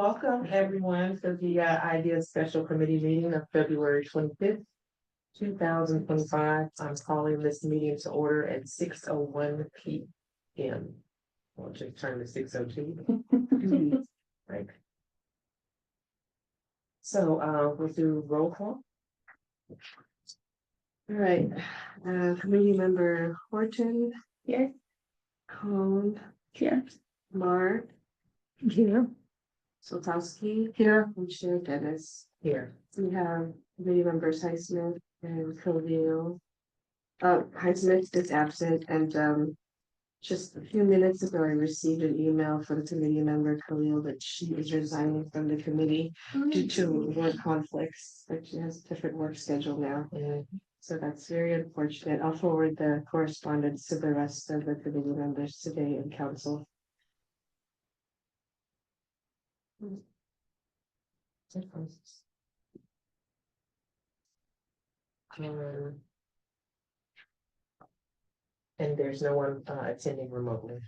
Welcome everyone to the IDEA Special Committee meeting of February 25th, 2025. I'm calling this meeting to order at 6:01 p.m. I'll just turn to 6:02. Right. So we'll do roll call. All right, committee member Horton. Here. Cone. Here. Mark. Here. Soltowski. Here. And Chair Dennis. Here. We have committee members Highsmith and Coville. Highsmith is absent, and just a few minutes ago, I received an email from committee member Coville that she is resigning from the committee due to work conflicts. Like she has a different work schedule now. So that's very unfortunate. I'll forward the correspondence to the rest of the committee members today in council. And there's no one attending remotely.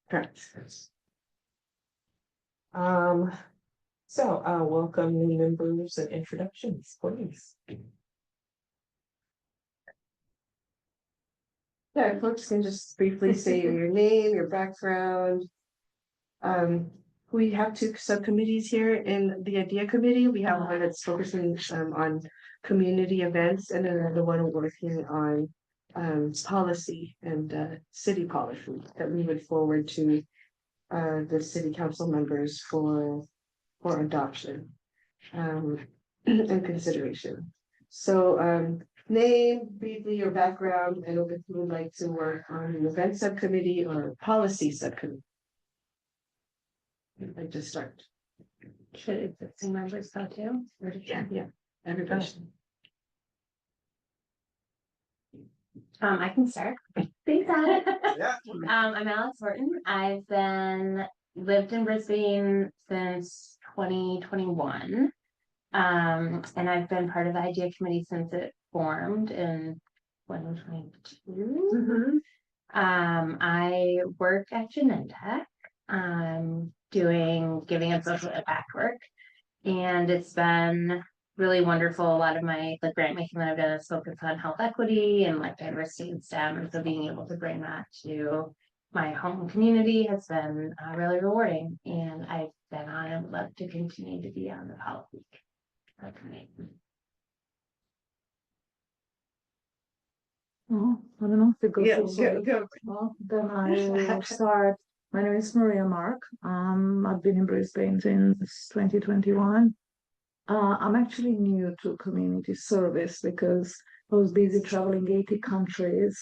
Correct. So welcome new members and introductions, please. Yeah, folks can just briefly say your name, your background. We have two subcommittees here in the IDEA committee. We have one that's focusing on community events and another one working on policy and city policy that we would forward to the city council members for adoption and consideration. So name, briefly your background, and if you would like to work on an event subcommittee or policy subcommittee. I'd like to start. Should existing members go too? Yeah, everybody. I can start. Thanks, Alex. Yeah. I'm Alex Horton. I've lived in Brisbane since 2021. And I've been part of the IDEA committee since it formed in 2022. I work at Genentech, doing giving and social impact work, and it's been really wonderful. A lot of my grant making that I've done is focused on health equity and diversity and STEM, and so being able to bring that to my home community has been really rewarding, and I've been on and would love to continue to be on the policy committee. Oh, I don't know if it goes. Yeah, go. Well, then I will start. My name is Maria Mark. I've been in Brisbane since 2021. I'm actually new to community service because I was busy traveling 80 countries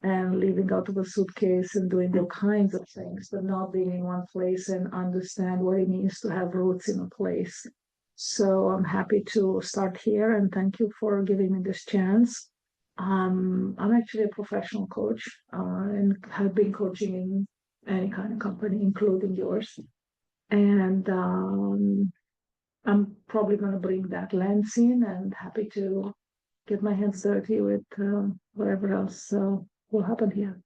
and living out of a suitcase and doing all kinds of things, but not being in one place and understand what it means to have roots in a place. So I'm happy to start here, and thank you for giving me this chance. I'm actually a professional coach and have been coaching in any kind of company, including yours. And I'm probably going to bring that lens in, and happy to get my hands dirty with whatever else will happen here.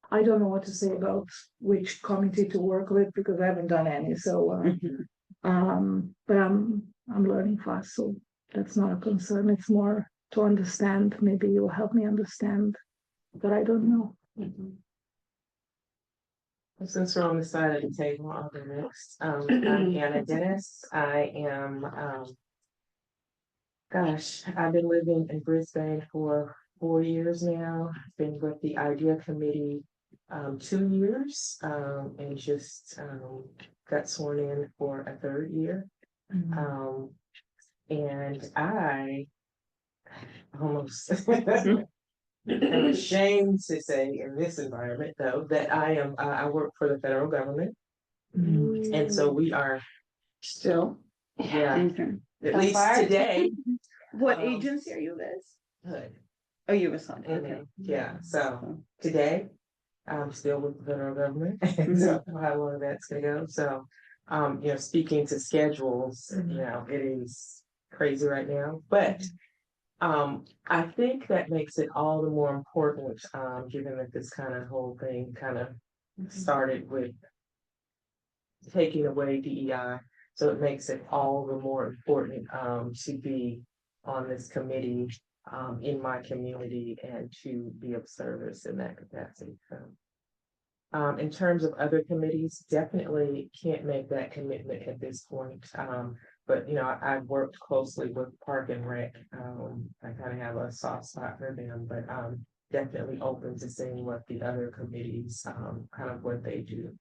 I don't know what to say about which committee to work with because I haven't done any. So, but I'm learning fast, so that's not a concern. It's more to understand. Maybe you'll help me understand that I don't know. Since we're on the side of the table, I'll go next. I'm Anna Dennis. I am, I've been living in Brisbane for 4 years now. I've been with the IDEA committee 2 years and just got sworn in for a 3rd year. And I almost I'm ashamed to say in this environment though that I work for the federal government. And so we are Still. at So least far. today. What agency are you with? Hood. Oh, you were on. Okay. Yeah, so today I'm still with the federal government. And so how long that's gonna go. So speaking to schedules, it is crazy right now. But I think that makes it all the more important, given that this kind of whole thing kind of started with taking away DEI So it makes it all the more important, to be on this committee, in my community and to be of service in that capacity. So, in terms of other committees, definitely can't make that commitment at this point. But I've worked closely with Park and Rec. I kind of have a soft spot for them, but definitely open to seeing what the other committees, kind of what they do.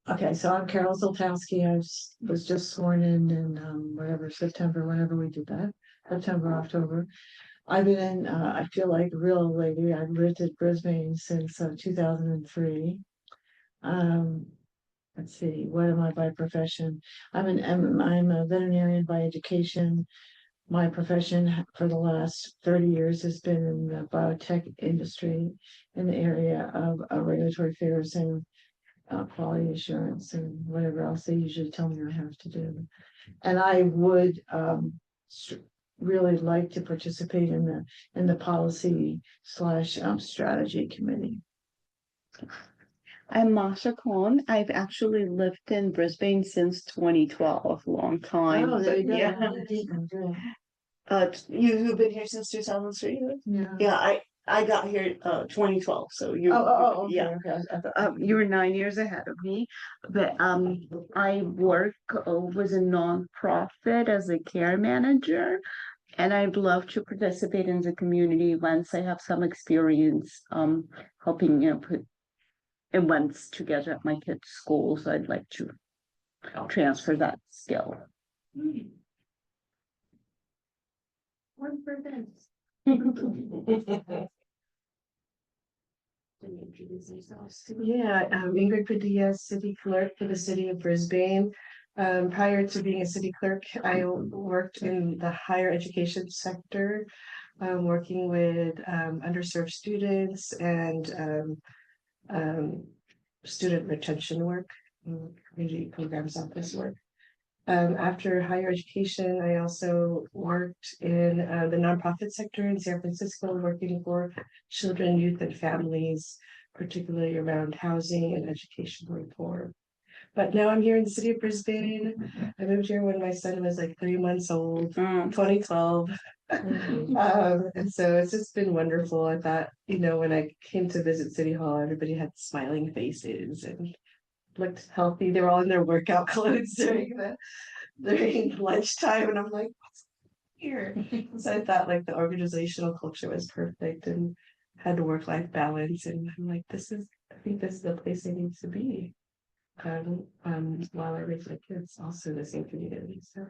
Okay, so I'm Carol Zoltowski. Was just sworn in whatever, September, whenever we did that, September, October. I've been in, I feel like a real old lady. I've lived in Brisbane since 2003. Let's see, what am I by profession? I'm a veterinarian by education. My profession for the last 30 years has been in the biotech industry in the area of regulatory affairs and quality assurance and whatever else they usually tell me I have to do. And I would really like to participate in the policy / strategy committee. I'm Masha Kwon. I've actually lived in Brisbane since 2012, long time. Oh, there you go. Yeah. You've been here since 2003? Yeah. Yeah, I got here 2012, so you Okay, yeah. okay. I thought- You were 9 years ahead of me, but I work was a nonprofit as a care manager, and I'd love to participate in the community once I have some experience helping put events together at my kids' school. So I'd like to transfer that skill. One for events. Yeah, Ingrid Padilla, city clerk for the city of Brisbane. Prior to being a city clerk, I worked in the higher education sector, working with underserved students and student retention work, community programs office work. After higher education, I also worked in the nonprofit sector in San Francisco, working for children, youth, and families, particularly around housing and education reform. But now I'm here in the city of Brisbane. I moved here when my son was like 3 months old, 2012. And so it's just been wonderful. I thought, when I came to visit City Hall, everybody had smiling faces and looked healthy. They were all in their workout clothes during lunchtime, and I'm like, what's here? So I thought like the organizational culture was perfect and had work-life balance, and I'm like, I think this is the place I need to be. While I raise my kids also in the same community. So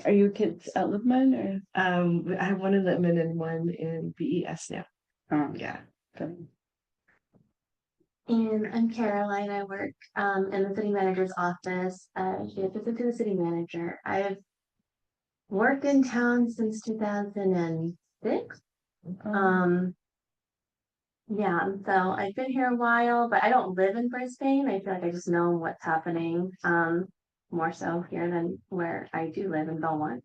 Are your kids at Lippman or? I have one in Littman and one in BES now. Yeah. And I'm Caroline. I work in the city manager's office. She assistant to the city manager. I've worked in town since 2006. Yeah, so I've been here a while, but I don't live in Brisbane. I feel like I just know what's happening more so here than where I do live in Belmont.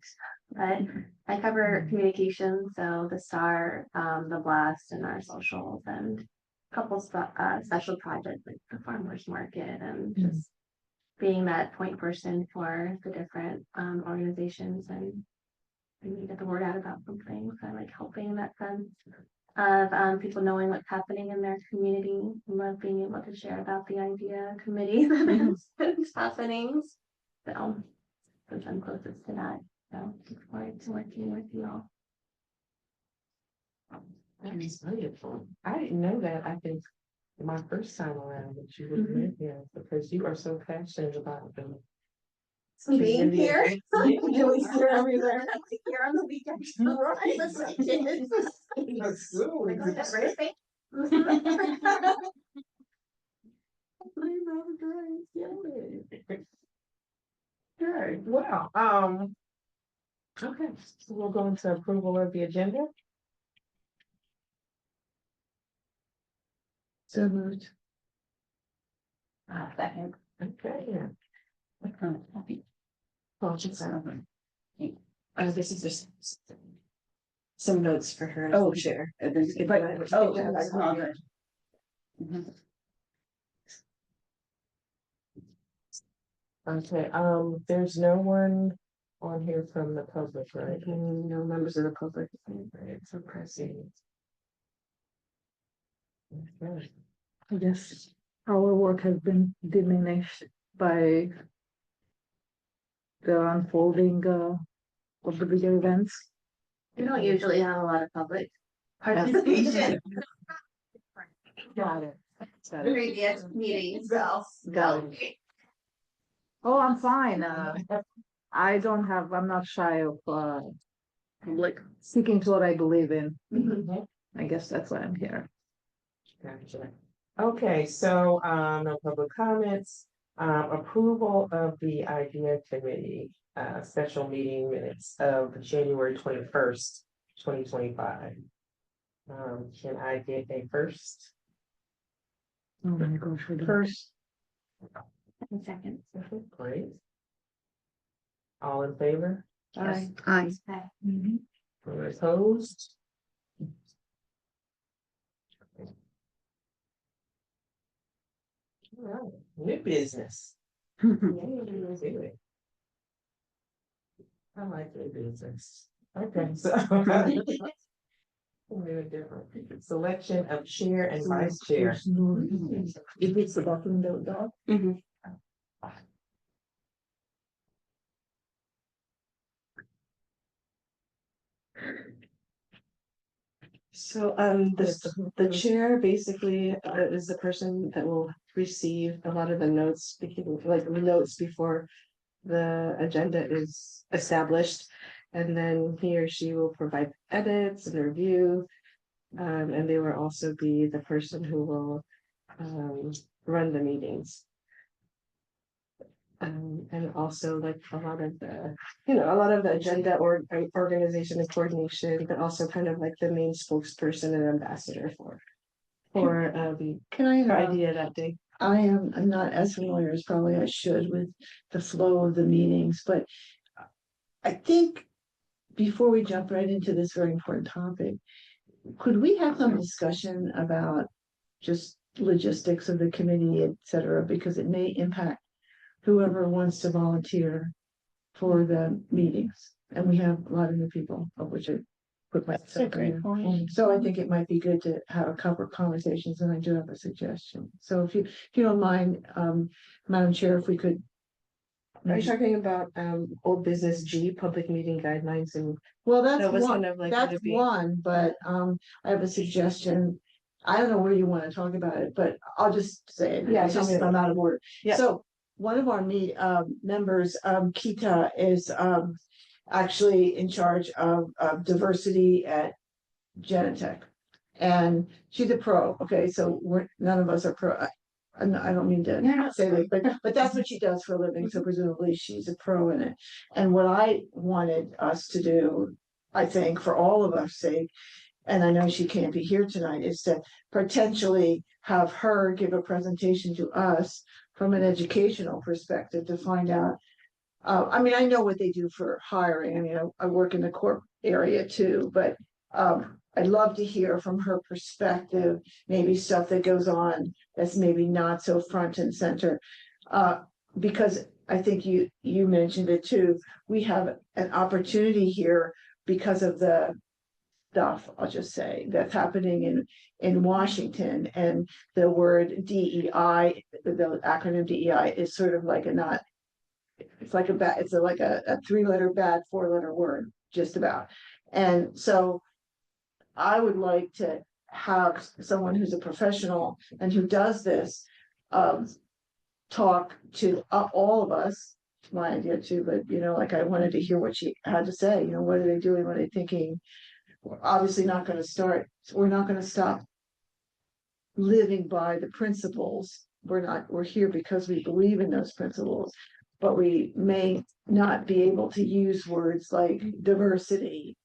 But I cover communications, so the Star, the Blast, and our socials, and a couple special projects like the farmers market, and just being that point person for the different organizations and get the word out about something. So I like helping in that sense of people knowing what's happening in their community. I love being able to share about the idea committee that's happening. So since I'm closest to that, so look forward to working with you all. That's wonderful. I didn't know that. I think my first time around that you would live here because you are so passionate about them. Being here, Really here everywhere. here on the weekend. Right. That's good. Good, well, okay, so we'll go into approval of the agenda. So moved. Second. Okay, yeah. This is just some notes for her. Oh, to share. That's not good. Okay, there's no one on here from the public, right? No members of the public. Right, so pressing. Okay. I guess our work has been diminished by the unfolding of the bigger events. We don't usually have a lot of public participation Got it. in previous meetings, so. Got it. Oh, I'm fine. I'm not shy of Public. sticking to what I believe in. Mhm. I guess that's why I'm here. Gotcha. Okay, so, no public comments, approval of the idea committee, special meeting minutes of January 21st, 2025. Can I get a first? Oh my gosh. I don't- First, Second. Great. All in favor? aye. Or opposed? All right, new business. Yay, let's do it. I like new business. Okay, so. Very different. Selection of chair and vice chair. There's no- If it's the document that we got. So, the chair basically is the person that will receive a lot of the notes, speaking like the notes before the agenda is established. And then he or she will provide edits and review. And they will also be the person who will run the meetings. And also like a lot of the agenda or organization and coordination, but also kind of like the main spokesperson and ambassador for Can I, the idea that day. I'm not as familiar as probably I should with the flow of the meetings, but I think before we jump right into this very important topic, could we have some discussion about just logistics of the committee, et cetera, because it may impact whoever wants to volunteer for the meetings. And we have a lot of new people, of which I put myself in. So I think it might be good to have a couple of conversations, and I do have a suggestion. So if you don't mind, Madam Chair, if we could. Are you talking about old business G, public meeting guidelines, and Well, that's that was one, kind of like that's gonna be- one, but I have a suggestion. I don't know where you want to talk about it, but I'll just say it. Yeah, It's just tell me. I'm out of order. Yeah. So one of our members, Kita, is actually in charge of diversity at Genentech. And she's a pro, okay, so none of us are pro. I don't mean to say that, but that's what she does for a living, so presumably she's a pro in it. And what I wanted us to do, I think, for all of our sake, and I know she can't be here tonight, is to potentially have her give a presentation to us from an educational perspective to find out. I mean, I know what they do for hiring. I mean, I work in the corp area too, but I'd love to hear from her perspective, maybe stuff that goes on that's maybe not so front and center. Because I think you mentioned it too. We have an opportunity here because of the stuff, I'll just say, that's happening in Washington, and the word DEI, the acronym DEI is sort of like it's like a 3-letter bad 4-letter word, just about. And so I would like to have someone who's a professional and who does this, talk to all of us. It's my idea too, but like I wanted to hear what she had to say. What are they doing? What are they thinking? We're obviously not going to start. We're not going to stop living by the principles. We're here because we believe in those principles, but we may not be able to use words like diversity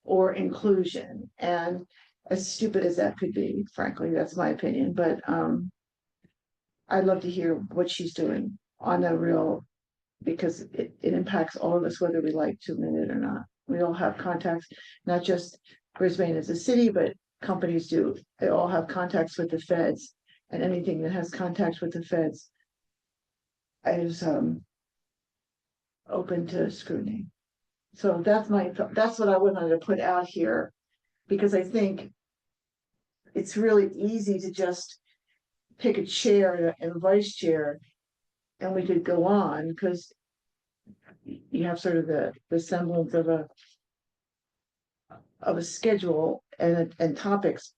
or inclusion. And as stupid as that could be, frankly, that's my opinion, but I'd love to hear what she's doing on a real, because it impacts all of us, whether we like to admit it or not. We all have contacts, not just Brisbane as a city, but companies do. They all have contacts with the feds, and anything that has contacts with the feds is open to scrutiny. So that's what I wanted to put out here, because I think it's really easy to just pick a chair and a vice chair, and we could go on, because you have sort of the semblance of a schedule and topics.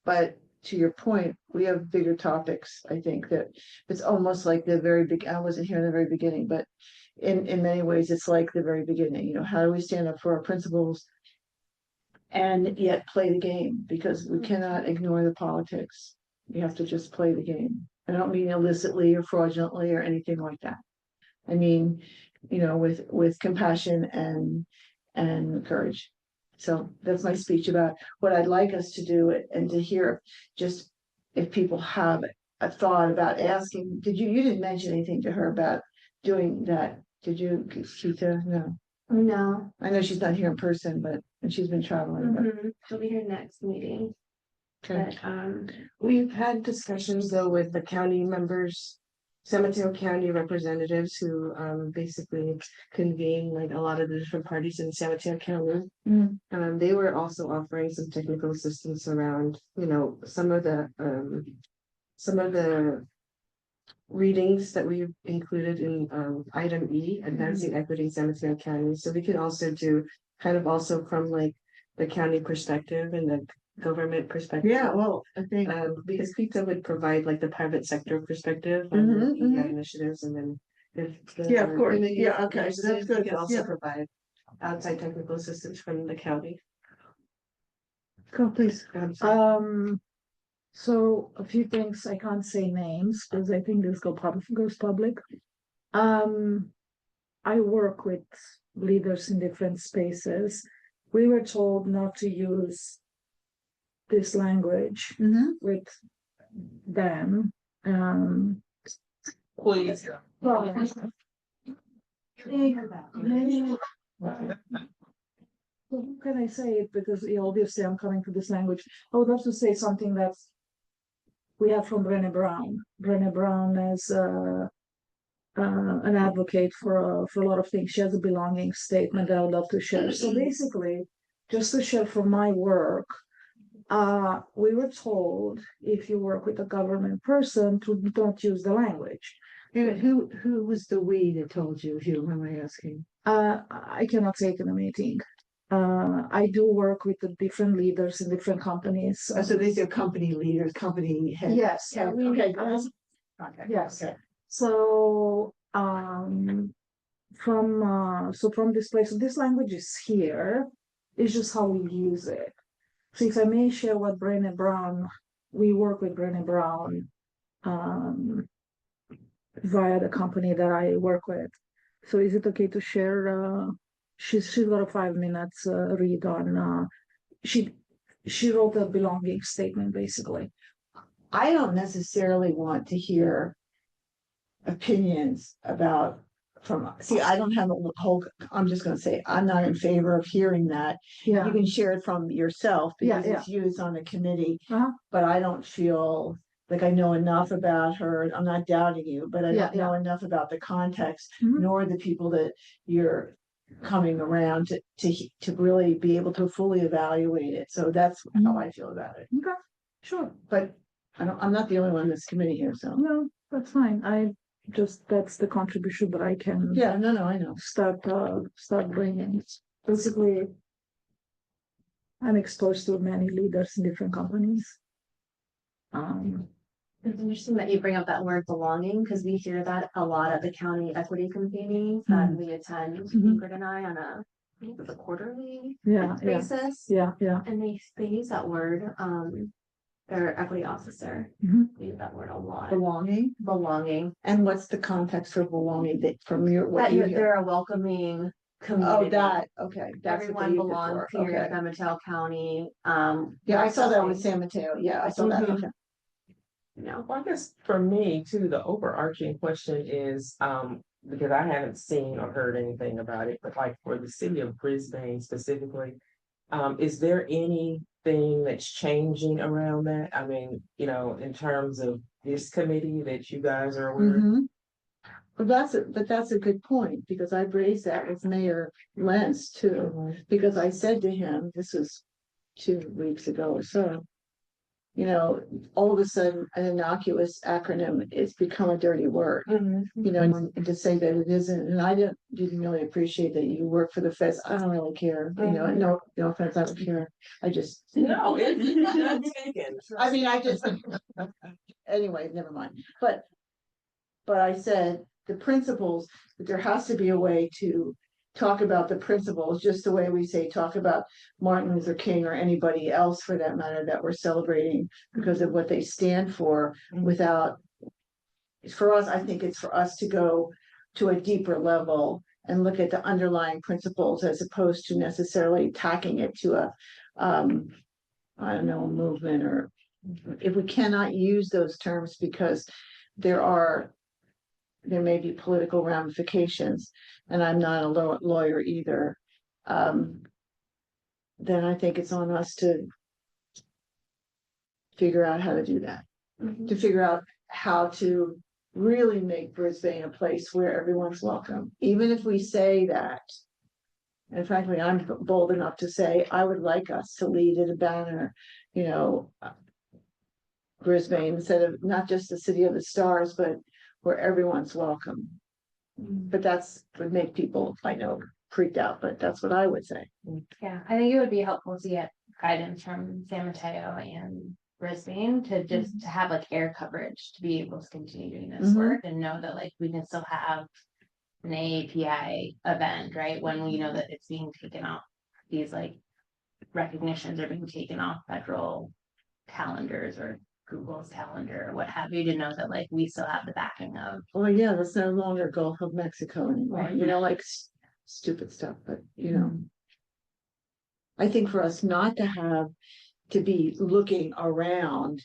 But to your point, we have bigger topics. I think that it's almost like the very big, I wasn't here in the very beginning, but in many ways, it's like the very beginning, you know, how do we stand up for our principles and yet play the game? Because we cannot ignore the politics. You have to just play the game. I don't mean illicitly or fraudulently or anything like that. I mean, you know, with compassion and courage. So that's my speech about what I'd like us to do and to hear, just if people have a thought about asking. You didn't mention anything to her about doing that, did you, Keita? No. No. I know she's not here in person, and she's been traveling, but She'll be here next meeting. okay. But we've had discussions though with the county members, San Mateo County representatives who basically convene like a lot of the different parties in San Mateo County. Mm. They were also offering some technical assistance around, you know, some of the readings that we've included in item E, advancing equity in San Mateo County. So we could also do kind of also from like the county perspective and the government perspective. Yeah, well, I think Because PITA would provide like the private sector perspective on Mhm, the PEI mhm. initiatives, and then if the. Yeah, of course. and the Yeah, youth okay, so that's initiatives, we good. could also Yeah. provide outside technical assistance from the county. Go, please. So- So a few things, I can't say names because I think this goes public. I work with leaders in different spaces. We were told not to use this language with them. Please. Well, how can I say it? Because obviously I'm coming to this language. I would love to say something that we have from Brené Brown. Brené Brown is an advocate for a lot of things. She has a belonging statement that I would love to share. So basically, just to share from my work, we were told if you work with a government person to don't use the language. Who was the we that told you, if you don't mind my asking? I cannot say it in a meeting. I do work with the different leaders in different companies. So these are company leaders, company heads. Yes. Yeah, okay. Okay. Yes. Okay. So from this place, so this language is here. It's just how we use it. So if I may share what Brené Brown, we work with Brené Brown via the company that I work with. So is it okay to share? She's got a 5 minutes read on. She wrote a belonging statement basically. I don't necessarily want to hear opinions about I don't have a whole, I'm just gonna say, I'm not in favor of hearing that. Yeah. You can share it from yourself because Yeah, it's used on the committee. Uh-huh. But I don't feel like I know enough about her. I'm not doubting you, but I Yeah, don't know enough about the context, Mhm. nor the people that you're coming around to really be able to fully evaluate it. So that's how I feel about it. Okay, sure. But I'm not the only one in this committee here, so. No, that's fine. That's the contribution that I can Yeah, no, I know. start bringing. Basically, I'm exposed to many leaders in different companies. It's interesting that you bring up that word belonging, because we hear that a lot at the county equity campaigns that we attend, Ingrid and I, on a quarterly Yeah, basis. yeah. And they use that word, their equity officer, Mhm. they use that word a lot. Belonging. And what's the context for belonging that from That what you hear? they're a welcoming community. Oh, that, okay. That's what Everyone they use it belongs for. here in Okay. San Mateo County. Yeah, I saw that with San Mateo. Yeah, I saw that. Mhm. Okay. No. Well, I guess for me too, the overarching question is, because I haven't seen or heard anything about it, but like for the city of Brisbane specifically, is there anything that's changing around that? I mean, in terms of this committee that you guys are aware of? Mhm. But that's a good point, because I raised that with Mayor Lentz too, because I said to him, this was 2 weeks ago or so. You know, all of a sudden, an innocuous acronym, it's become a dirty word, you know, and to say that it isn't, and I didn't really appreciate that you work for the feds. I don't really care, you know, no offense, I don't care. I just. No, it's not taken. I mean, I just, anyway, never mind, but I said the principles, that there has to be a way to talk about the principles, just the way we say, talk about Martin Luther King or anybody else for that matter that we're celebrating because of what they stand for, without, for us, I think it's for us to go to a deeper level and look at the underlying principles as opposed to necessarily tacking it to a, I don't know, a movement, or if we cannot use those terms because there may be political ramifications, and I'm not a lawyer either, then I think it's on us to figure out how to do that, to figure out how to really make Brisbane a place where everyone's welcome, even if we say that. And frankly, I'm bold enough to say, I would like us to lead in a banner, you know, Brisbane, instead of not just the city of the stars, but where everyone's welcome. But that's would make people, I know, freaked out, but that's what I would say. Yeah, I think it would be helpful to get guidance from San Mateo and Brisbane to just to have like air coverage to be able to continue doing this Mhm. work and know that like we can still have an API event, right? When we know that it's being taken off, these like recognitions are being taken off federal calendars or Google's calendar or what have you, to know that like we still have the backing of. Well, yeah, that's no longer Gulf of Mexico anymore, you know, like stupid stuff, but you know. I think for us not to have to be looking around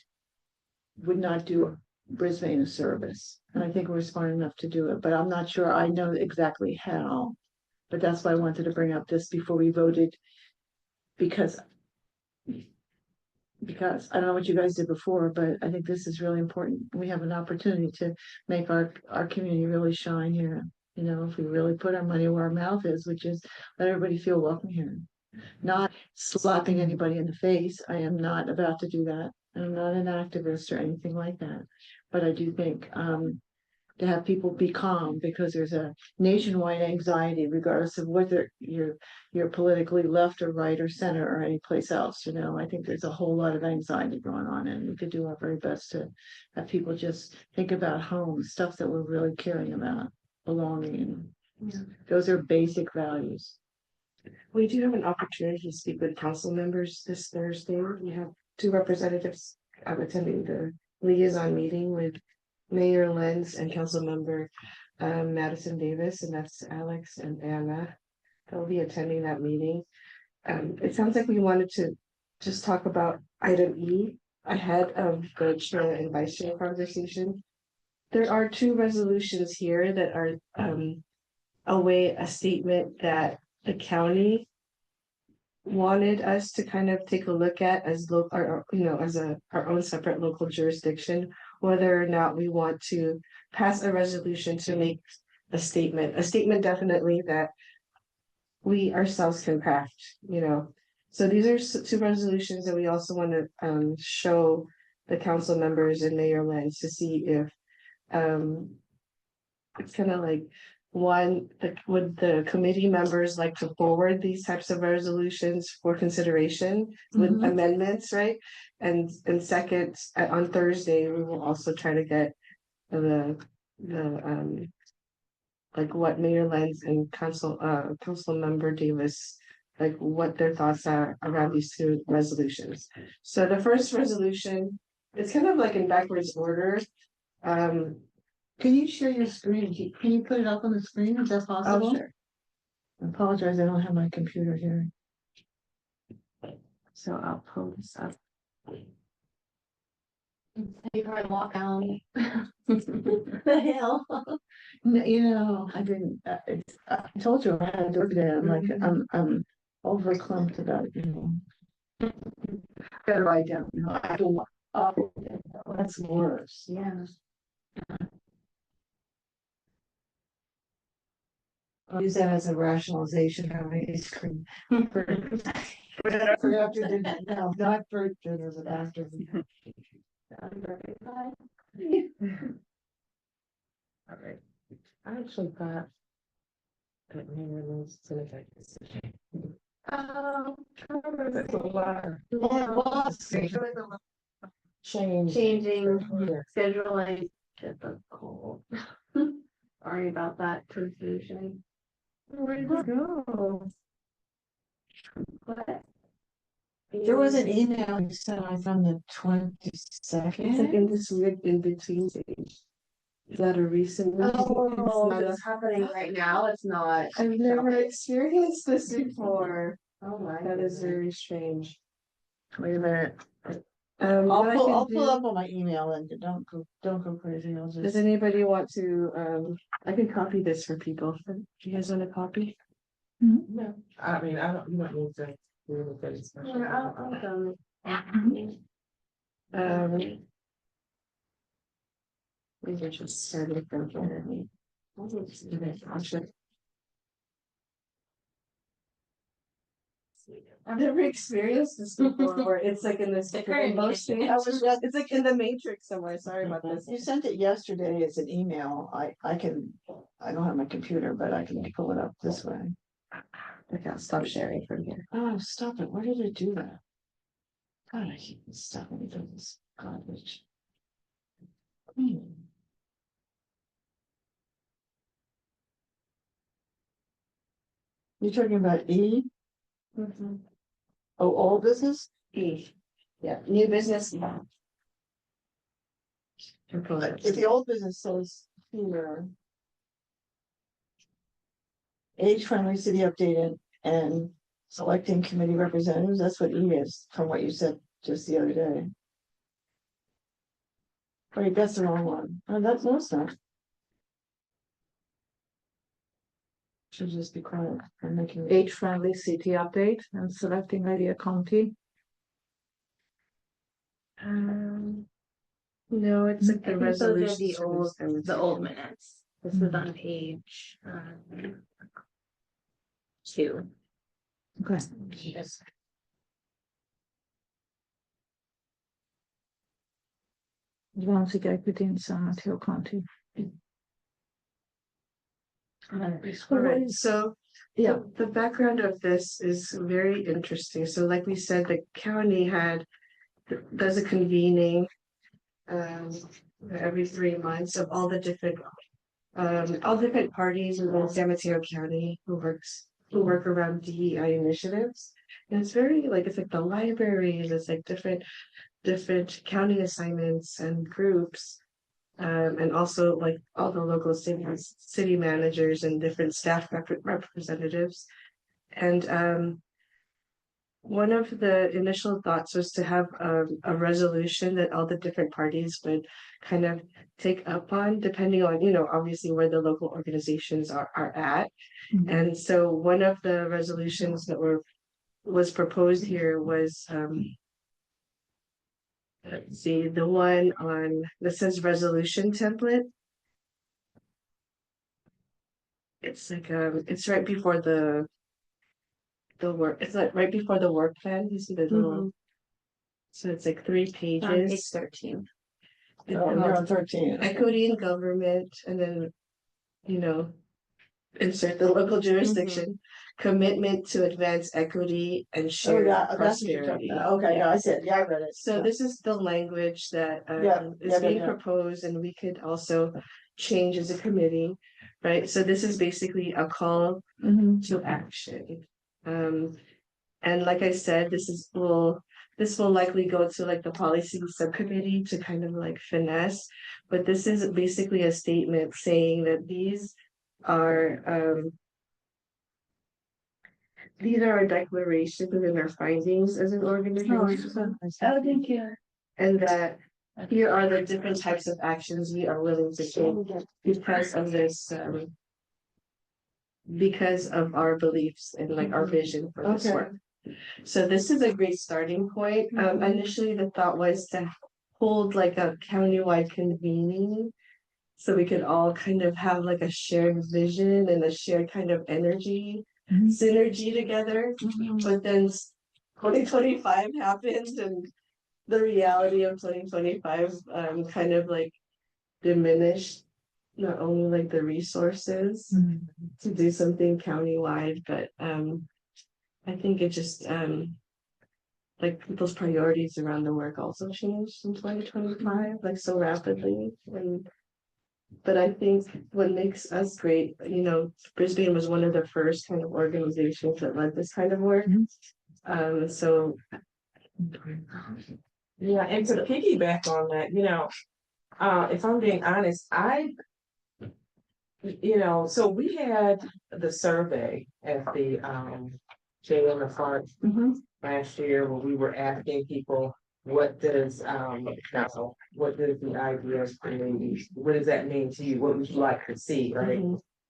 would not do Brisbane a service. And I think we're smart enough to do it, but I'm not sure I know exactly how. But that's why I wanted to bring up this before we voted, because I don't know what you guys did before, but I think this is really important. We have an opportunity to make our community really shine here. You know, if we really put our money where our mouth is, which is let everybody feel welcome here. Not slapping anybody in the face. I am not about to do that. I'm not an activist or anything like that. But I do think to have people be calm, because there's a nationwide anxiety, regardless of whether you're politically left or right or center or any place else. You know, I think there's a whole lot of anxiety going on, and we could do our very best to have people just think about home, stuff that we're really caring about, belonging. Those are basic values. We do have an opportunity to speak with council members this Thursday. We have 2 representatives attending the liaison meeting with Mayor Lentz and council member Madison Davis, and that's Alex and Anna. They'll be attending that meeting. It sounds like we wanted to just talk about item E ahead of the chair and vice chair conversation. There are 2 resolutions here that are a statement that the county wanted us to kind of take a look at as our own separate local jurisdiction, whether or not we want to pass a resolution to make a statement definitely that we ourselves can craft, you know. So these are 2 resolutions that we also want to show the council members and Mayor Lentz to see if it's kind of like, one, would the committee members like to forward these types of resolutions for consideration with Mhm. amendments, right? And second, on Thursday, we will also try to get the like what Mayor Lentz and council member Davis, like what their thoughts are around these 2 resolutions. So the first resolution, it's kind of like in backwards order. Can you share your screen? Can you put it up on the screen? Is that possible? sure. I apologize, I don't have my computer here. So I'll pull this up. You probably walk down the hill. No, you know, I didn't, I told you I had to look at it. I'm like, I'm overclumped about it, you know. Gotta write down, you know, I don't want, oh, that's worse. Yeah. I'll use that as a rationalization of ice cream. For after dinner, no, not for dinner, but after. All right. I actually thought that Mayor was to make that decision. That's a lot. Change. Changing Yeah. scheduling difficult. Sorry about that confusion. Where'd it go? But There was an email you sent out from the It's like 22nd. in this weird in between stage. Is that a recent? Oh, It's not it's happening right now. It's not. I've never experienced this before. Oh my. That is very strange. Wait a minute. What I can I'll do- pull up on my email and don't go crazy. I'll Does just. anybody want to, I can copy this for people. Do you guys want a copy? No, I mean, I don't, you don't need to. Do anything special. I'll go. These are just starting from here. I've never experienced this before, where it's like in this different motion. It's like in the matrix somewhere, sorry about this. You sent it yesterday as an email. I don't have my computer, but I can pull it up this way. I can't stop sharing from here. Oh, stop it. Why did it do that? God, I keep stopping doing this garbage. You're talking about E? Oh, all business? E. Yeah, new business. If the old business says here. Age-friendly city updated and selecting committee representatives, that's what E is, from what you said just the other day. Wait, that's the wrong one. Oh, no, it's not. Should just be quiet. I'm making. Age-friendly city update and selecting Idea County. No, it's like the I think those are resolution. the old minutes. This was on page 2. Okay. Yes. Advancing equity in San Mateo County. Alright, so Yeah. the background of this is very interesting. So like we said, the county does a convening every 3 months of all different parties in San Mateo County who work around DEI initiatives. And it's very it's like the libraries, it's like different county assignments and groups. And also like all the local city managers and different staff representatives. And one of the initial thoughts was to have a resolution that all the different parties would kind of take up on, depending on, obviously where the local organizations are at. Mhm. And so one of the resolutions that was proposed here was let's see, the one on that says resolution template. It's like it's right before the work. It's like right before the work plan. You see the little. So it's like 3 Page pages. 13. Oh, you're on 13. Equity in government, and then insert the local jurisdiction. Commitment to advance equity and Oh, share yeah, that's what you're prosperity. talking about. Okay, yeah, I said, yeah, I read it. So this is the language that Yeah, is yeah, being yeah. proposed, and we could also change as a committee, right? So this is basically a call Mhm. to action. And like I said, this will likely go to like the policy subcommittee to kind of like finesse, but this is basically a statement saying that these are our declarations and our findings as an organization. Oh, thank you. And that here are the different types of actions we are willing to take because of this, because of our beliefs and like our vision for this Okay. work. So this is a great starting point. Initially the thought was to hold like a countywide convening So we could all kind of have like a shared vision and a shared kind of energy, synergy together. But then 2025 happened and the reality of 2025 kind of like diminished not only like the resources to do something countywide, but I think it just like people's priorities around the work also changed in 2025 like so rapidly. And but I think what makes us great, you know, Brisbane was one of the first kind of organizations that led this kind of work. So Yeah, and to piggyback on that, you know, if I'm being honest, so we had the survey at the jail in the front last year where we were asking people, what does the idea of creating, what does that mean to you? What would you like to see, right?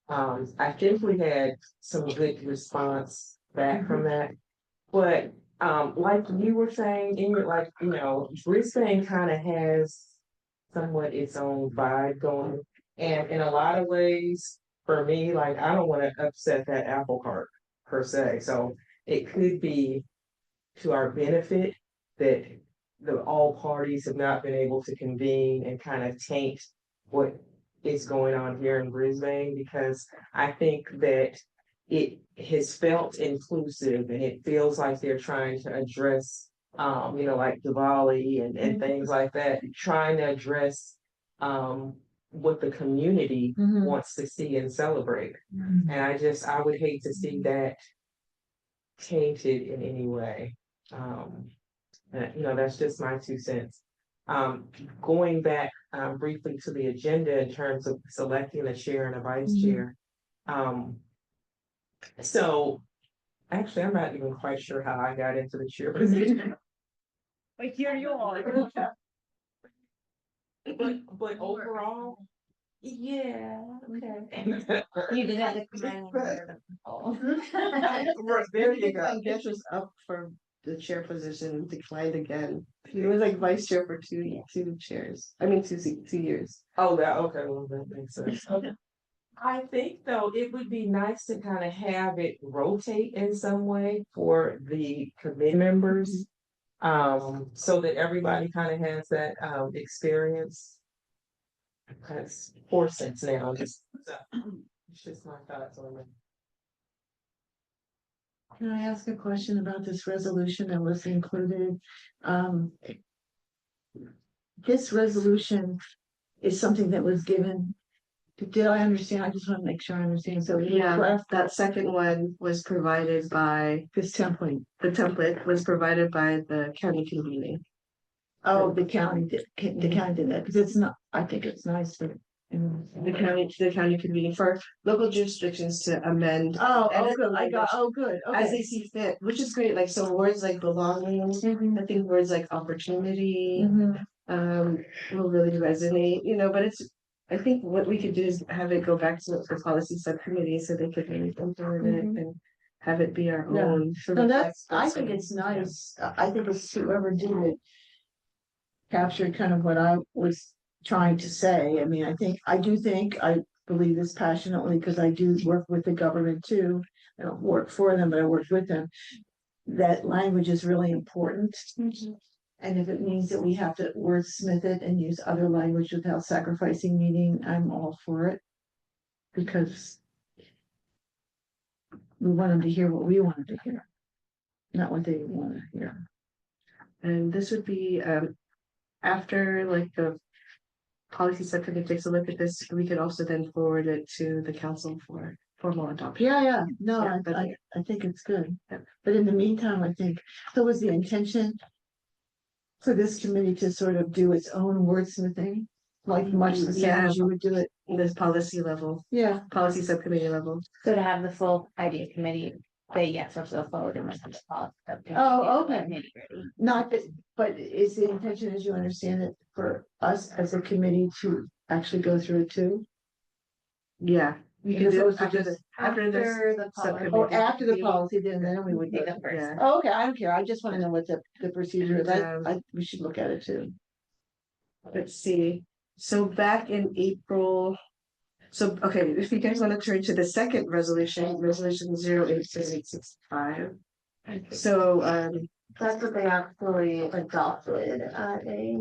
I think we had some good response back from that. But like you were saying, Ingrid, like, you know, Brisbane kind of has somewhat its own vibe going. And in a lot of ways, for me, like, I don't want to upset that apple cart per se. So it could be to our benefit that all parties have not been able to convene and kind of taint what is going on here in Brisbane, because I think that it has felt inclusive and it feels like they're trying to address, like Diwali and things like that, trying to address what the community wants to see and celebrate. And I would hate to see that tainted in any way. That's just my 2 cents. Going back briefly to the agenda in terms of selecting a chair and a vice chair. So actually, I'm not even quite sure how I got into the chair position. But here you are. But overall, yeah, okay. You did have to combine There you go. Guess was up for the chair position and declined again. He was like vice chair for two chairs. I mean, 2 years. Oh, okay, well, that makes sense. Okay. I think though, it would be nice to kind of have it rotate in some way for the committee members. So that everybody kind of has that experience. That's 4 cents now, it's just my thoughts on it. Can I ask a question about this resolution that was included? This resolution is something that was given. Did I understand? I just want to make sure I understand. So Yeah, that second one was provided by this template. the template was provided by the county convening. Oh, the county did that because it's not. I think it's nice for. The county convening for local jurisdictions to amend. Oh, edit good. language Good. as they see fit, which is great. Like, so words like belonging, I think words like opportunity, will really resonate, but I think what we could do is have it go back to the policy subcommittee so they could really implement it and have it be our Yeah. own. So I think it's nice. I think it's whoever did it captured kind of what I was trying to say. I mean, I believe this passionately because I do work with the government too. I don't work for them, but I work with them. That language is really important. And if it means that we have to wordsmith it and use other language without sacrificing meaning, I'm all for it. Because we want them to hear what we want them to hear, not what they want to hear. And this would be after like the policy subcommittee takes a look at this, we could also then forward it to the council for formal adoption. Yeah. No, Yeah, I think it's good. But in the meantime, I think, so was the intention for this committee to sort of do its own wordsmithing, like much the same as you would do it? This policy level, Yeah. policy subcommittee level. So to have the full idea committee, say yes, let's go forward and let's just follow. Oh, okay. Not that, but is the intention, as you understand it, for us as a committee to actually go through it too? Yeah. You can As do opposed it to after just After this the subcommittee. Oh, after the policy, then we would. Take them first. Yeah. Oh, okay, I don't care. I just want to know what the procedure is. Yeah. We should look at it too. Let's see. So back in April. So, okay, if you guys want to turn to the second resolution, resolution 086865. So, That's what they actually adopted at a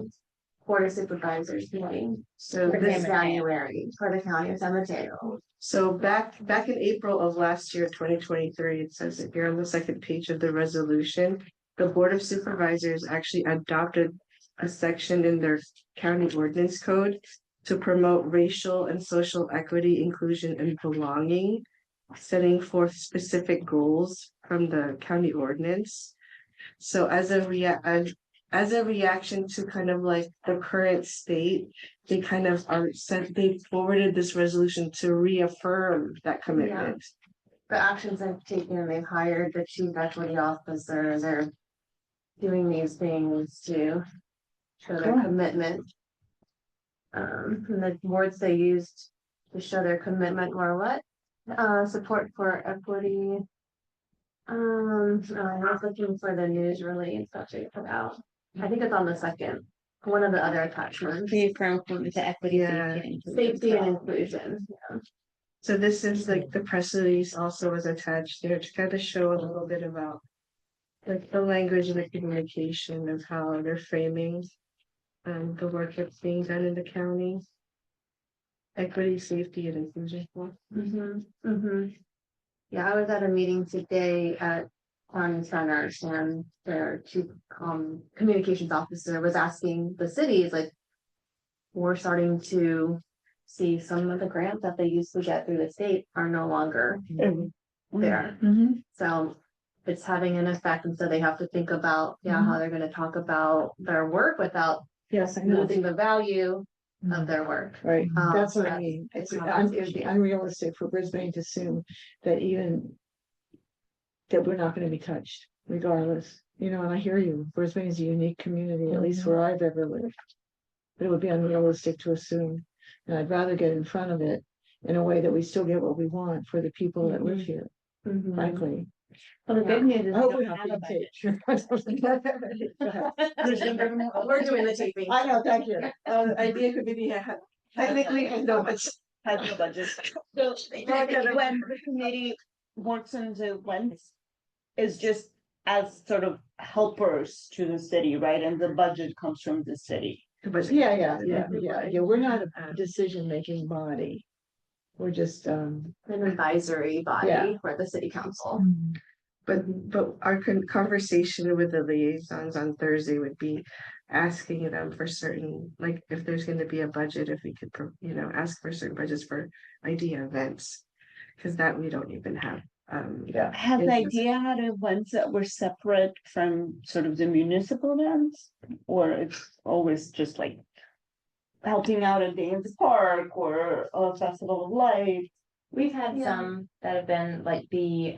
board of supervisors meeting so for this, January for the county of San Mateo. so back in April of last year, 2023, it says it here on the second page of the resolution. The Board of Supervisors actually adopted a section in their county ordinance code to promote racial and social equity, inclusion, and belonging, setting forth specific goals from the county ordinance. So as a reaction to kind of like the current state, they kind of they forwarded this resolution to reaffirm that commitment. The actions they've taken, they've hired the chief equity officer, they're doing these things to show their Cool. commitment. And the words they used to show their commitment were what? Support for equity. I was looking for the news release that they put out. I think it's on the second, one of the other attachments. Reaffirm commitment to equity, Yeah. safety, and inclusion. Safety and inclusion, yeah. So this is like the press release also was attached there to kind of show a little bit about like the language and the communication of how they're framing the work that's being done in the county. Equity, safety, and inclusion. Yeah, I was at a meeting today at Farming Centers and their chief communications officer was asking the cities, like, we're starting to see some of the grants that they used to get through the state are no longer there. So it's having an effect, and so they have to think about, how they're gonna talk about their work without Yes, I know, losing the value of their work. right, that's what I that's- mean, it's it's unrealistic for Brisbane to assume that even. That we're not gonna be touched regardless, you know, and I hear you, Brisbane is a unique community, at least where I've ever lived. But it would be unrealistic to assume, and I'd rather get in front of it in a way that we still get what we want for the people that live here, Mhm. frankly. Well, the good news is. I hope we we don't don't have a budget. We're doing the taping. I know, thank you. Idea committee technically has no much. Has no budget. So when the committee works into when is just as sort of helpers to the city, right? And the budget comes from the city. Yeah, we're not a decision-making body. We're just, An advisory body Yeah. for the city council. But our conversation with the liaisons on Thursday would be asking them for certain, like, if there's gonna be a budget, if we could, ask for certain budgets for idea events. Cause that we don't even have, Has Yes. idea had events that were separate from sort of the municipal events? Or it's always just like helping out at Dane's Park or a festival of light? We've had Yeah. some that have been like the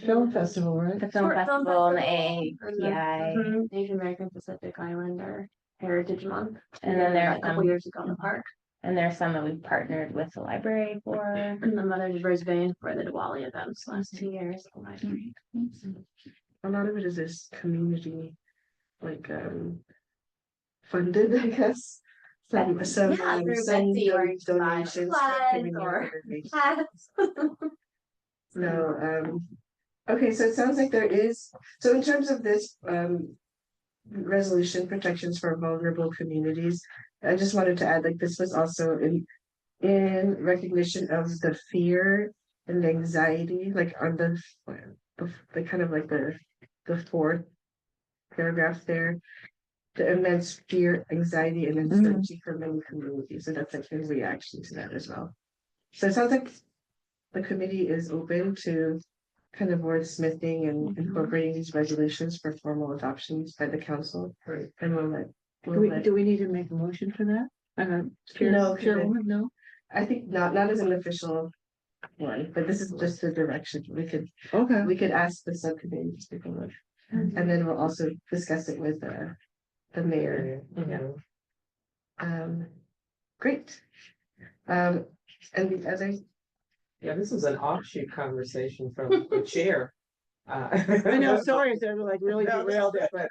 film festival, right? the film Short film festival and the festival, and the- API, Asian American Pacific Islander Heritage Month. And then there's a couple some- years ago in the park. And there's some that we've partnered with the library for. And the Mothers of Brisbane for the Diwali events last 2 years. at the library. a lot of it is this community, like, funded, I guess. Some Yeah, through Betsy or to buy donations. to supplies community or- organizations. So, okay, so it sounds like there is, so in terms of this, resolution protections for vulnerable communities, I just wanted to add, like, this was also in recognition of the fear and anxiety, like on the kind of like the fourth paragraph there. The immense fear, anxiety, and uncertainty for many communities, and that's like a reaction to that as well. So it sounds like the committee is open to kind of wordsmithing and incorporating these resolutions for formal adoptions by the council. And Do we need to make a motion for that? No, Chairwoman, no? I think not as an official one, but this is just the direction. Okay. We could ask the subcommittee to take a look. And then we'll also discuss it with the mayor. Great. And the other, Yeah, this was an offshoot conversation from the chair. I know, sorry if they're like really No, derailed it, but.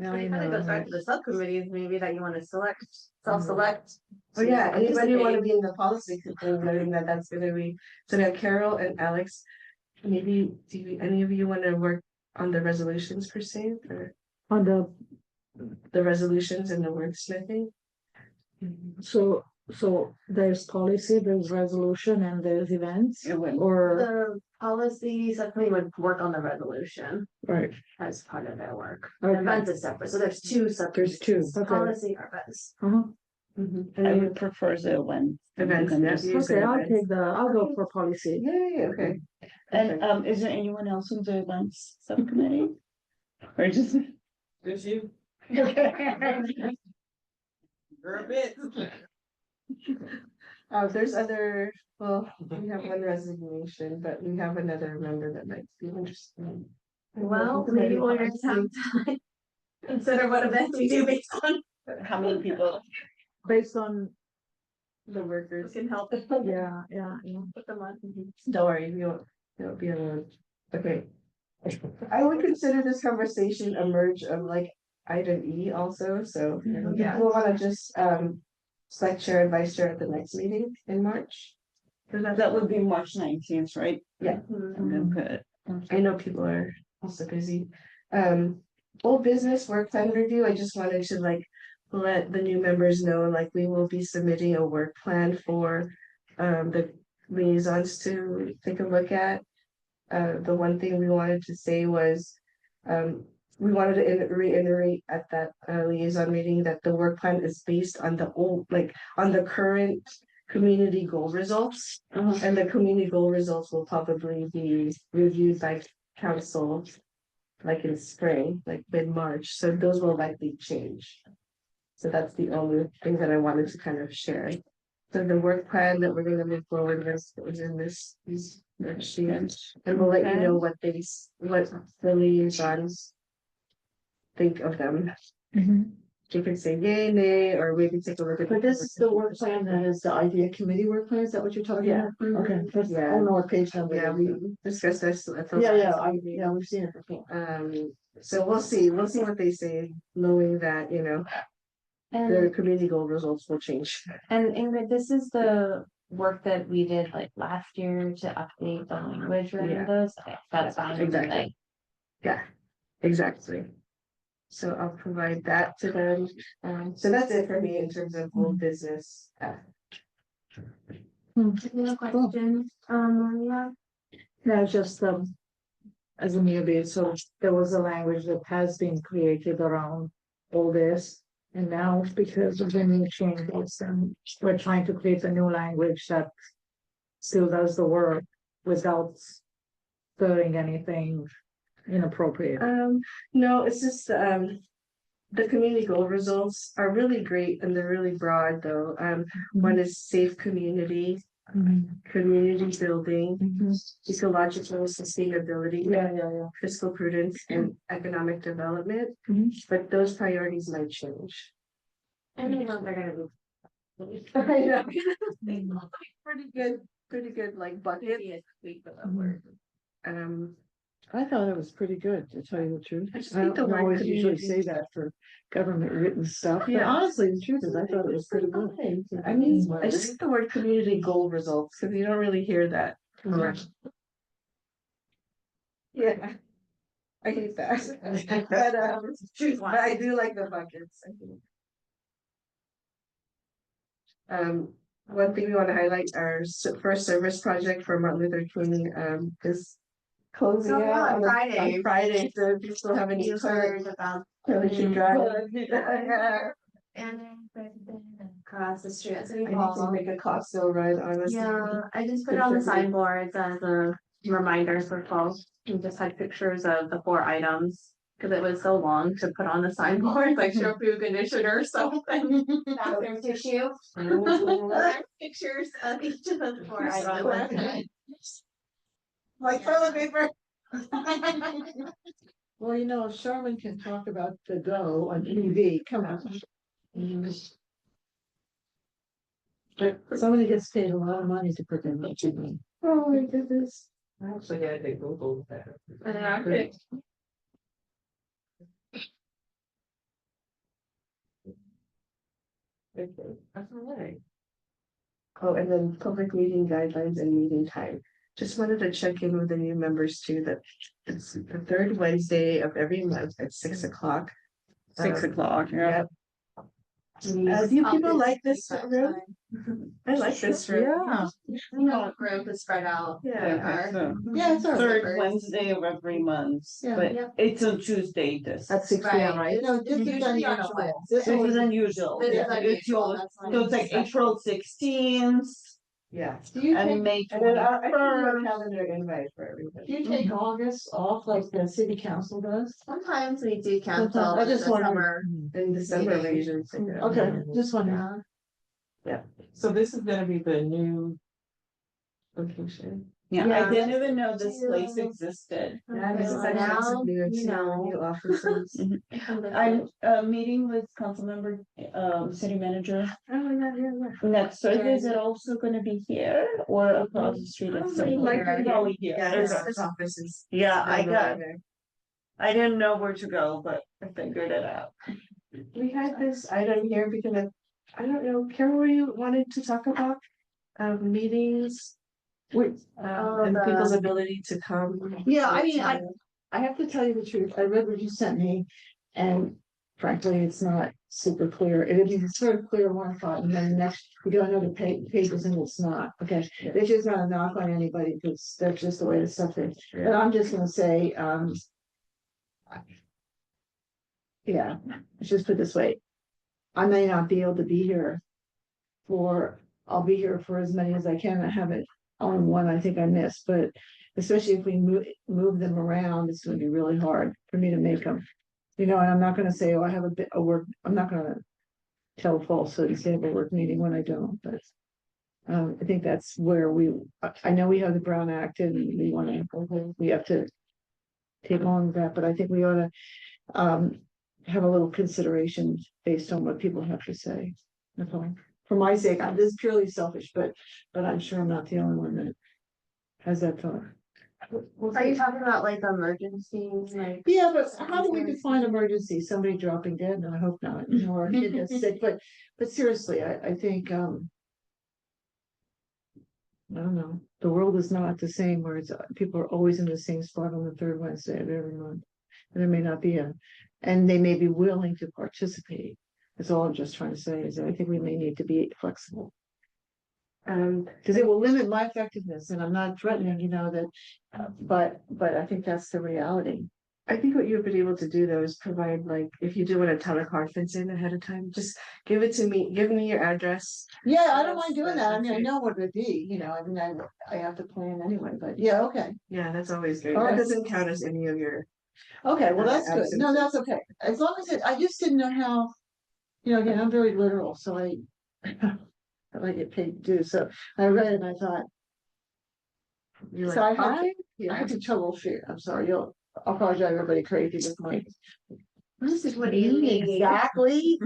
Now It you kind of know, goes back right? to the subcommittees maybe that you want to self-select. Oh yeah, to anybody want to participate. be in the policy thing, knowing that that's gonna be, so now Carol and Alex. Maybe, any of you want to work on the resolutions per se, or On the resolutions and the wordsmithing? so there's policy, there's resolution, and there's events, It would- or, The policy subcommittee would work on the resolution right, as part of their work. okay. Events is separate, so there's two subcommittees. two, okay. Policy or events. Uh-huh. I would prefer the when. Events, yeah. You said Okay, events. I'll go for policy. Yay, okay. And is there anyone else in the events subcommittee? Or just? Just you. Girl, bit. There's other, well, we have one resignation, but we have another member that might be interested. Well, maybe we'll just have to consider what events we do based on. How many people? Based on, The We workers. can help. yeah. Put them on. Don't worry, you won't be alone. Okay. I would consider this conversation a merge of like item E also, so Yeah. we'll wanna just select chair and vice chair at the next meeting in March. That would be March 19th, right? Yeah. And then put. I know people are also busy. Old business work plan review, I just wanted to like let the new members know, like we will be submitting a work plan for the liaisons to take a look at. The one thing we wanted to say was, we wanted to reiterate at that liaison meeting that the work plan is based on the old, like, on the current community goal results. And the community goal results will probably be reviewed by council like in spring, like mid-March, so those will likely change. So that's the only thing that I wanted to kind of share. So the work plan that we're gonna move forward with is in these sheets, and we'll let you know what what the liaisons think of them. You can say yay, nay, or we can take a look at. But this is the work plan that is the idea committee work plan, is that what you're talking Yeah. about? Okay, I Yeah. don't know what page number. Yeah, it we is. discussed this at the. Yeah, last yeah, meeting. we've seen it before. So we'll see what they say, knowing that, you know, their And, community goal results will change. and Ingrid, this is the work that we did like last year to update the language Yeah. around those. Okay, that's fine. Exactly. Like, Yeah, exactly. So I'll provide that to them. So that's it for me in terms of old business. Any questions, Maria? Yeah, just as a newbie, so there was a language that has been created around all this. And now because of the new changes, and we're trying to create a new language that still does the work without stirring anything inappropriate. No, it's just the community goal results are really great and they're really broad though. One is safe community, community building, ecological sustainability. Yeah. Fiscal prudence and economic development, but those priorities might change. And I know they're gonna be. I know. Pretty good, like bucket. Maybe a tweak of a word. I thought it was pretty good, to tell you the truth. I just I think the don't word always usually community- say that for government written stuff, but Yeah. honestly, the truth is, I thought it was pretty good. I mean, I just think the word community goal results, because you don't really hear that. Correct. Yeah. I hate that. But I do like the buckets. I think. One thing we want to highlight, our first service project for Martin Luther King, is closing Oh, yeah, out on Friday. On Friday, so if you still have any. You heard about. Should drive. And across the street at I City need to Hall. make a Costco ride, honestly. Yeah, I just put it on the signboards as a reminder for folks. We just had pictures of the 4 items. Cause it was so long to put on the signboard, like shampoo, conditioner or something. Bathroom tissue. Pictures of each of the 4 items. Like toilet paper. Well, you know, if Sherman can talk about the go on TV, come on. But somebody gets paid a lot of money to put them on TV. Oh my goodness. I actually had to Google that. That's all right. Oh, and then public meeting guidelines and meeting time. Just wanted to check in with the new members too, that it's the third Wednesday of every month at 6 o'clock. 6 o'clock, yeah. Yep. Do you people like this room? I like this room. Yeah. Group is spread out. Yeah. Yeah, it's all right. Third Wednesday of every month, Yeah. but it's on Tuesday this. At 6 p.m., right? You know, this is Usually on a unusual. Wednesday. This This is is unusual. This is Yeah, it's unusual, yours. that's why So it's like it's special. April 16th Yeah. and May And then I can do a 21st. calendar invite for Do everybody. you take August off like the city council does? Sometimes we do cancel I just the wondered. summer. In December, we usually take it. Okay, just wondering. Yeah. So this is gonna be the new location. Yeah, Yeah. I didn't even know this place existed. Yeah, this is So like now, New York you City, know. new offices. I'm meeting with council member, city manager Oh, yeah. next Thursday. Is it also gonna be here or across the street? at some point? Like, Probably here. Yeah, Okay. this office is. Yeah, I over got, there. I didn't know where to go, but I figured it out. We had this item here because I don't know, Carol, you wanted to talk about meetings with and people's ability to come. Yeah, I mean, I have to tell you the truth. I read what you sent me and frankly, it's not super clear. It's sort of clear one thought and then the next, we go another pages and it's not. Okay, this is not a knock on anybody because that's just the way the stuff is. But I'm just gonna say, yeah, let's just put it this way. I may not be able to be here I'll be here for as many as I can. I haven't on one I think I missed, but especially if we move them around, it's gonna be really hard for me to make them. You know, and I'm not gonna say, oh, I have a work, I'm not gonna tell falsehood and say I have a work meeting when I don't, but I think that's where I know we have the Brown Act and we have to take on that, but I think we ought to have a little consideration based on what people have to say. That's all. For my sake, this is purely selfish, but I'm sure I'm not the only one that has that thought. Are you talking about like emergencies, like? Yeah, but how do we define emergency? Somebody dropping dead? No, I hope not, you know, or a kid that's sick, but seriously, I think, I don't know, the world is not the same where it's, people are always in the same spot on the third Wednesday of every month. And there may not be and they may be willing to participate. That's all I'm just trying to say is that I think we may need to be flexible. Because it will limit my effectiveness and I'm not threatening, you know, that, but I think that's the reality. I think what you've been able to do though is provide like, if you do want a teleconference in ahead of time, just give it to me, give me your address. Yeah, I don't mind doing That's that. I mean, I okay. know what it would be, you know, I mean, I have to plan anyway, but yeah, okay. Yeah, that's always good. All That right. doesn't count as any of your. Okay, well, that's good. No, Absence. that's okay. As long as I just didn't know how, you know, again, I'm very literal, so I get paid to do, so I read it and I thought, You're so like, I "Hi?" had to troubleshoot. I'm sorry, I'll call everybody crazy with my. What do you mean? Exactly.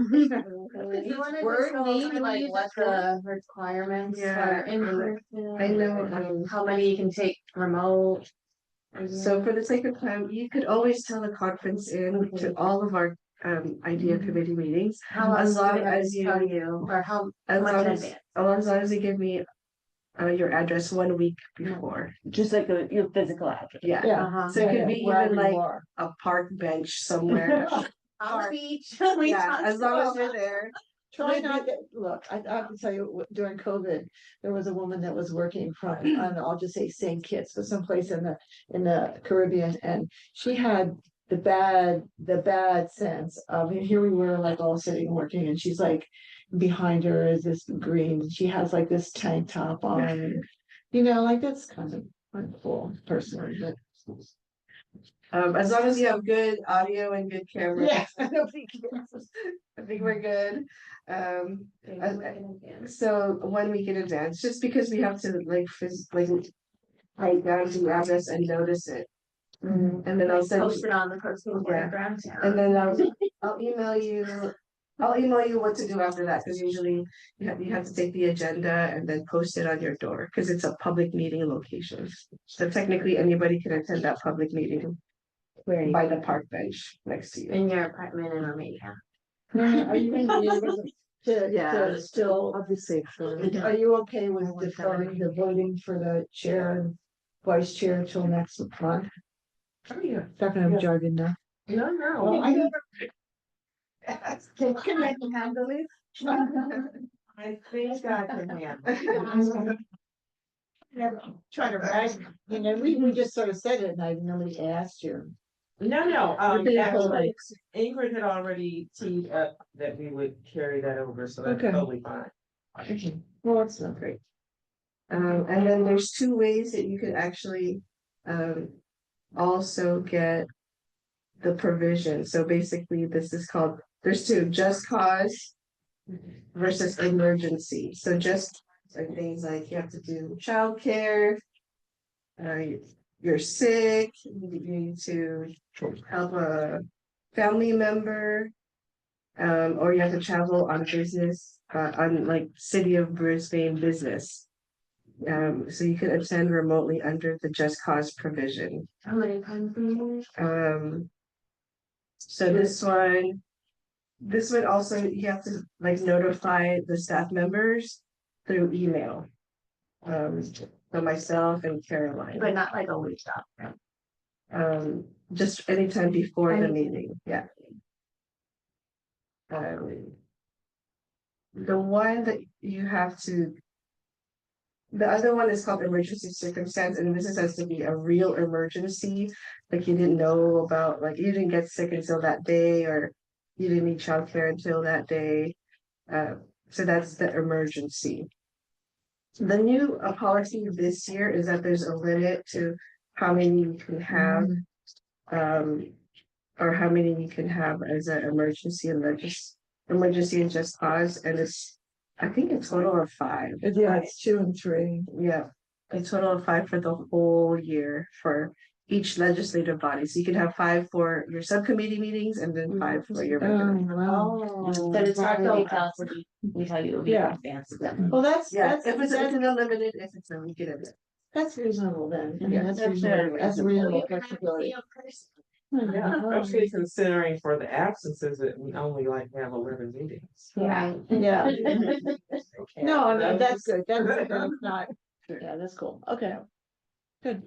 Word name, like what the requirements Yeah, are in person. I know, How many you can take remote. So for the sake of time, you could always teleconference in to all of our idea committee meetings. How As long long do as I you- tell you, or how As much long in as, advance? as long as you give me your address 1 week before. Just like your physical address. Yeah, Yeah. Uh-huh. so it could be Wherever even you like are. a park bench somewhere. On the beach. Yeah, as long as you're there. Try not to, look, I have to tell you, during COVID, there was a woman that was working from, I don't know, I'll just say St. Kitts, but someplace in the Caribbean, and she had the bad sense of, here we were like all sitting working, and she's like, behind her is this green, she has like this tank top on, and, you know, like that's kind of cool personally, but. As long as you have good audio and good camera. Yeah, nobody cares. I think we're good. So 1 week in advance, just because we have to like write down the address and notice it. And then I'll send Post you, it on the postal Yeah. program. and then I'll email you. I'll email you what to do after that, because usually you have to take the agenda and then post it on your door, because it's a public meeting location. So technically anybody can attend that public meeting by the park bench next to you. In your apartment in Romania. Are you gonna be able to to still, I'll be safe. are you okay with I want that. deferring the voting for the chair and vice chair till next month? Oh, yeah. Not gonna Yeah. have jargon now. No, no. Well, I never. Can I handle it? I think I can handle. Never try to brag, you know, we just sort of said it and I nobody asked you. No, no, You're being actually, polite. Ingrid had already teed up that we would carry that over, so that's Okay. totally fine. Well, that's not great. And then there's two ways that you could actually, also get the provision. So basically, this is called, there's two, just cause versus emergency. So just are things like you have to do childcare, you're sick, you need to help a family member, or you have to travel on business, on like city of Brisbane business. So you can attend remotely under the just cause provision. How many times a year? So this would also, you have to like notify the staff members through email. So myself and Caroline. But not like a week up. Just anytime before the meeting, yeah. The one that you have to. The other one is called emergency circumstance, and this is has to be a real emergency, like you didn't know about, like you didn't get sick until that day, or you didn't need childcare until that day. So that's the emergency. The new policy this year is that there's a limit to how many you can have, or how many you can have as an emergency and just cause, and it's, I think a total of 5. Yeah, it's 2 and 3. Yeah, a total of 5 for the whole year for each legislative body. So you can have 5 for your subcommittee meetings and then 5 for your regular. Wow. But it's not really tell us, we tell you Yeah. in advance of them. Well, that's, Yeah, that's, if it's that's, an unlimited, if it's a week, that's reasonable then. I mean, Yeah, that's that's reasonable, very that's reasonable flexibility. Yeah, especially considering for the absences that we only like have 11 meetings. Yeah. Yeah. No, I mean, that's good. good, that's not, yeah, that's cool, okay. Good.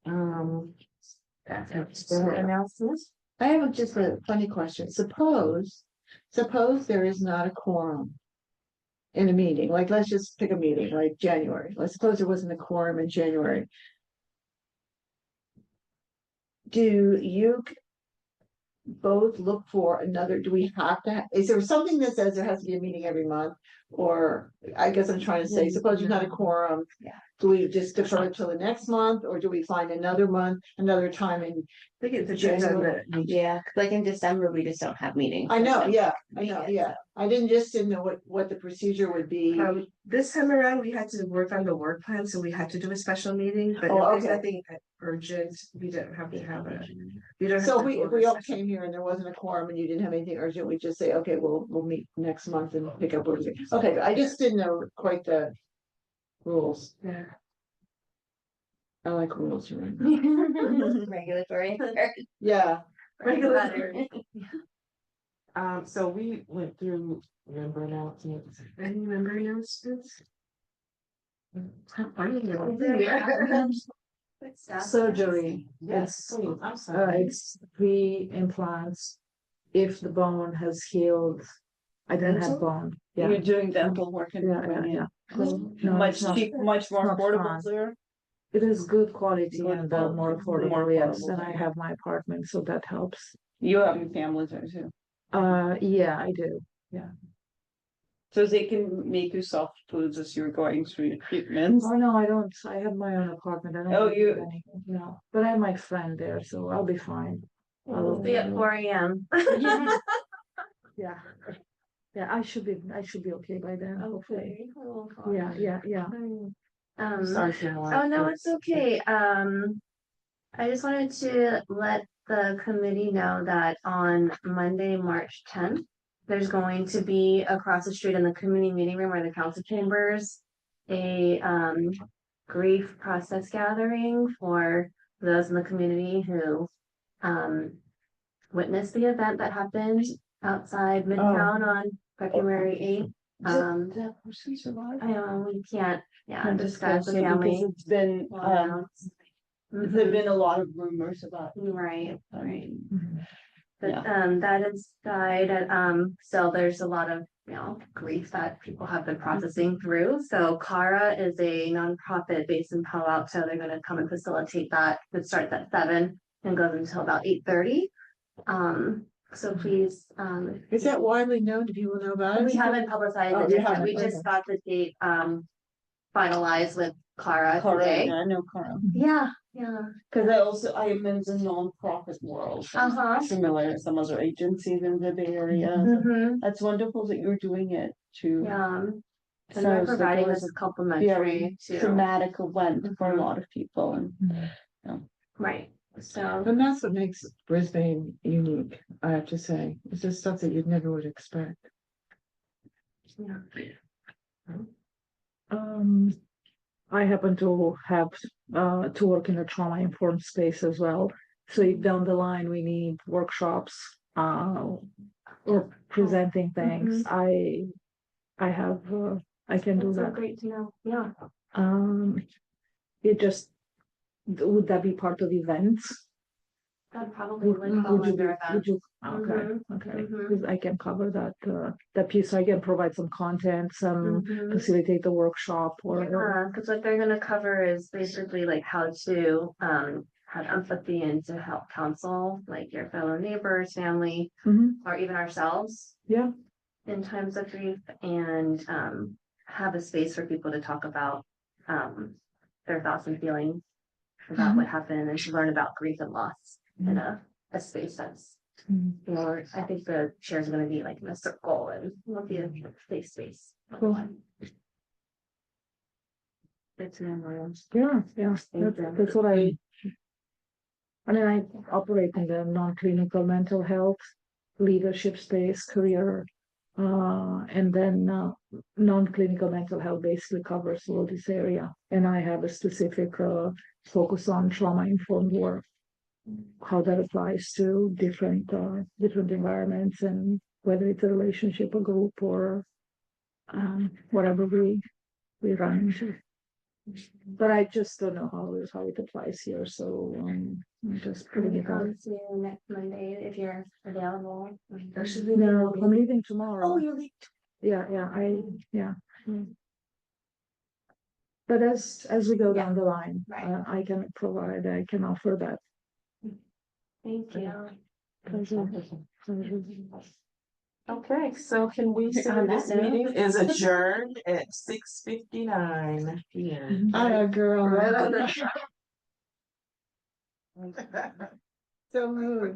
Announcements. I have just a funny question. Suppose there is not a quorum in a meeting, like, let's just pick a meeting, like January. Let's suppose there wasn't a quorum in January. Do you both look for another, do we have to, is there something that says there has to be a meeting every month? Or, I guess I'm trying to say, suppose there's not a quorum. Yeah. Do we just defer it till the next month, or do we find another month, another time in? I think it depends on the. Yeah, like in December, we just don't have meetings. I know, yeah, I didn't know what the procedure would be. This time around, we had to work on the work plan, so we had to do a special meeting, but Oh, if there's okay. nothing urgent, we don't have to have a. We don't. So have to if hold we a all special- came here and there wasn't a quorum and you didn't have anything urgent, we just say, okay, we'll meet next month and pick up. Okay, I just didn't know quite the rules. Yeah. I like rules, right? Regulatory. Yeah. Regular. So we went through member announcements. Any member announcements? Surgery. Yes, please, I'm sorry. It's 3 implants. If the bone has healed, I don't have bone. Yeah, You're doing dental work in yeah, Romania. No, Much it's not- cheap, much more not affordable fun. there. It is good quality Good and quality, more affordable, more yes, affordable. and I have my apartment, so that helps. You have your family there too. Yeah, I do. So they can make you soft foods as you're going through your treatments. Oh, no, I don't. I have my own apartment. I don't. Oh, need you- any- No, but I have my friend there, so I'll be fine. We'll be at 4 AM. Yeah. Yeah, I should be okay by then, hopefully. Yeah. Sorry, Caroline. Oh, no, it's okay. I just wanted to let the committee know that on Monday, March 10th, there's going to be across the street in the community meeting room or the council chambers, a grief process gathering for those in the community who witnessed the event that happened outside Midtown on February 8th. Did that person survive? I know we can't, Can't discuss the it because family. it's been, there've been a lot of rumors about. Right, right. But Yeah. that is died so there's a lot of, grief that people have been processing through. So Cara is a nonprofit based in Palo Alto. They're gonna come and facilitate that. It starts at 7 and goes until about 8:30. So please, Is that widely known? Do people know about it? we haven't publicized Oh, it you just yet. haven't, We just got the date finalized with Cara Carl, today. yeah, I know Carl. Yeah. Cause I am in the nonprofit world. Uh-huh. Similar to some other agencies in the Bay Area. Mhm. That's wonderful that you're doing it too. Yeah. And they're Sounds like providing it was this a complimentary very too. traumatic event for a Mhm. lot of people and. Right. So And that's what makes Brisbane unique, I have to say. It's just stuff that you never would expect. yeah. I happen to have to work in a trauma informed space as well. So if down the line we need workshops or presenting things, I have I can do That's so that. great to know. Yeah. It just would that be part of events? That probably would fall Would you, under that. would you, okay, okay, because I can cover that piece, so I can provide some content, some facilitate the workshop or. Because what they're gonna cover is basically like how to have empathy and to help counsel like your fellow neighbors, family, Mhm. or even ourselves Yeah, in times of grief, and have a space for people to talk about their thoughts and feelings about what happened and to learn about grief and loss in a space that's more. I think the chair's gonna be like in a circle and it'll be a safe space. Cool. It's memories. yeah, Thank you. that's what I mean, I operate in the non-clinical mental health, leadership space, career, and then non-clinical mental health basically covers all this area. And I have a specific focus on trauma-informed work, how that applies to different environments and whether it's a relationship, a group, or whatever we run into. But I just don't know how it applies here, so I'm just putting it out. See you next Monday if you're available. No, I'm leaving tomorrow. Oh, you're late. Yeah. But as we go Yeah. down the line, Right. I can offer that. Thank you. Okay, so can we say On that this note. meeting is adjourned at 6:59 PM? Hi, girl. Right on So moved.